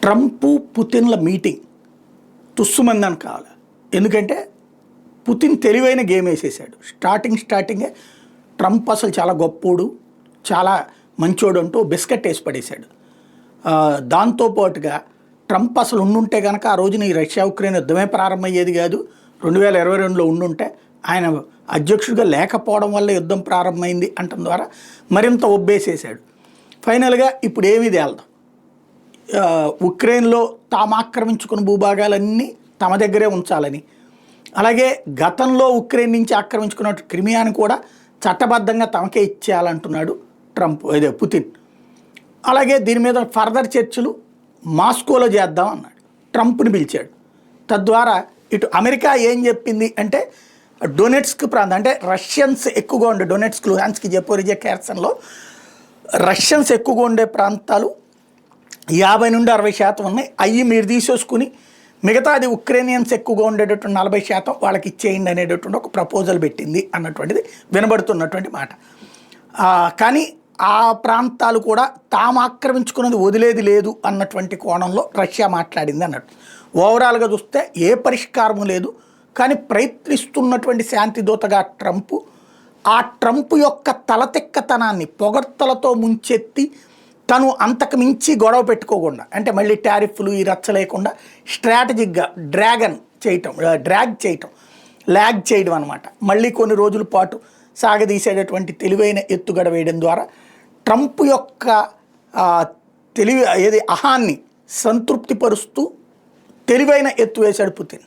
Trump పుతిన్ల meeting తుస్సుమందని కావాలి. ఎందుకంటే Putin తెలివైన గేమ్ వేసేసాడు. స్టార్టింగే ట్రంప్ అసలు చాలా గొప్పోడు, చాలా మంచోడు అంటూ బిస్కెట్ వేసి పడేశాడు. దాంతోపాటుగా ట్రంప్ అసలు ఉండుంటే కనుక ఆ రోజున ఈ రష్యా ఉక్రెయిన్ యుద్ధమే ప్రారంభమయ్యేది కాదు. 2022లో ఉండుంటే ఆయన అధ్యక్షుడిగా లేకపోవడం వల్ల యుద్ధం ప్రారంభమైంది అంటం ద్వారా మరింత ఒబ్బేసేసాడు. ఫైనల్గా ఇప్పుడు ఏమీ తేలదు. ఉక్రెయిన్లో తాము ఆక్రమించుకున్న భూభాగాలన్నీ తమ దగ్గరే ఉంచాలని, అలాగే గతంలో ఉక్రెయిన్ నుంచి ఆక్రమించుకున్న క్రిమియాని కూడా చట్టబద్ధంగా తమకే ఇచ్చేయాలంటున్నాడు పుతిన్. అలాగే దీని మీద ఫర్దర్ చర్చలు మాస్కోలో చేద్దాం అన్నాడు. ట్రంప్ని పిలిచాడు. తద్వారా ఇటు అమెరికా ఏం చెప్పింది అంటే డొనెట్స్క్ ప్రాంతం, అంటే రష్యన్స్ ఎక్కువగా ఉండే డొనెట్స్క్, లుహాన్స్క్, జపోరిజియా, ఖెర్సన్లో రష్యన్స్ ఎక్కువగా ఉండే ప్రాంతాలు 50 నుండి 60% ఉన్నాయి. అవి మీరు తీసేసుకుని మిగతాది ఉక్రెయినియన్స్ ఎక్కువగా ఉండేటటువంటి 40% వాళ్ళకి ఇచ్చేయండి అనేటటువంటి ఒక ప్రపోజల్ పెట్టింది అన్నటువంటిది వినబడుతున్నటువంటి మాట. కానీ ఆ ప్రాంతాలు కూడా తాము ఆక్రమించుకున్నది వదిలేది లేదు అన్నటువంటి కోణంలో రష్యా మాట్లాడింది అన్నట్టు. ఓవరాల్గా చూస్తే ఏ పరిష్కారము లేదు. కానీ ప్రయత్నిస్తున్నటువంటి శాంతిదూతగా ట్రంప్ యొక్క తలతెక్కతనాన్ని పొగడ్తలతో ముంచెత్తి తను అంతకు మించి గొడవ పెట్టుకోకుండా, అంటే మళ్ళీ టారిఫ్లు ఈ రచ్చ లేకుండా స్ట్రాటజిక్గా ల్యాగ్ చేయడం అనమాట. మళ్ళీ కొన్ని రోజుల పాటు సాగదీసేటటువంటి తెలివైన ఎత్తుగడ వేయడం ద్వారా ట్రంప్ యొక్క అహాన్ని సంతృప్తిపరుస్తూ తెలివైన ఎత్తు వేశాడు పుతిన్.